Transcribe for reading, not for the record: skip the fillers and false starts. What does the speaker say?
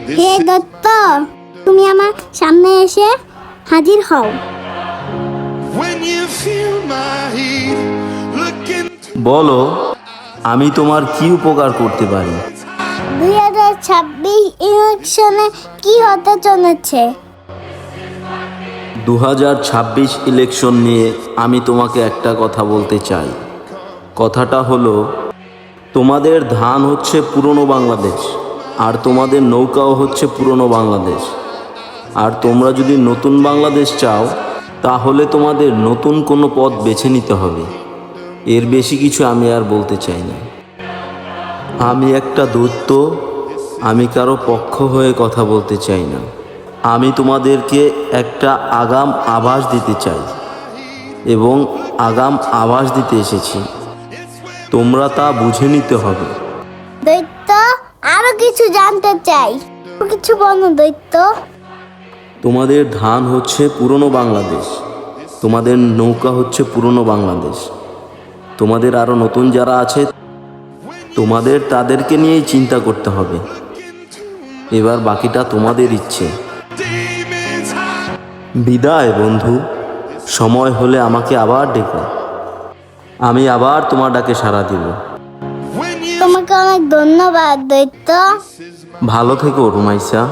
হে দত্ত, তুমি আমার সামনে এসে হাজির হও। বলো, আমি তোমার কি উপকার করতে পারি? 2026 ইলেকশনে কি হতে চলেছে? 2026 ইলেকশন নিয়ে আমি তোমাকে একটা কথা বলতে চাই। কথাটা হলো, তোমাদের ধান হচ্ছে পুরনো বাংলাদেশ, আর তোমাদের নৌকাও হচ্ছে পুরনো বাংলাদেশ। আর তোমরা যদি নতুন বাংলাদেশ চাও, তাহলে তোমাদের নতুন কোনো পথ বেছে নিতে হবে। এর বেশি কিছু আমি আর বলতে চাই না। আমি একটা দৈত্য, আমি কারো পক্ষ হয়ে কথা বলতে চাই না। আমি তোমাদেরকে একটা আগাম আভাস দিতে চাই, এবং আগাম আভাস দিতে এসেছি। তোমরা তা বুঝে নিতে হবে। দৈত্য, আরো কিছু জানতে চাই, কিছু বলো দৈত্য। তোমাদের ধান হচ্ছে পুরনো বাংলাদেশ, তোমাদের নৌকা হচ্ছে পুরনো বাংলাদেশ। তোমাদের আরও নতুন যারা আছে, তোমাদের তাদেরকে নিয়েই চিন্তা করতে হবে। এবার বাকিটা তোমাদের ইচ্ছে। বিদায় বন্ধু, সময় হলে আমাকে আবার ডেকো, আমি আবার তোমার ডাকে সাড়া দিব। তোমাকে অনেক ধন্যবাদ দৈত্য। ভালো থেকো রুমাইসা।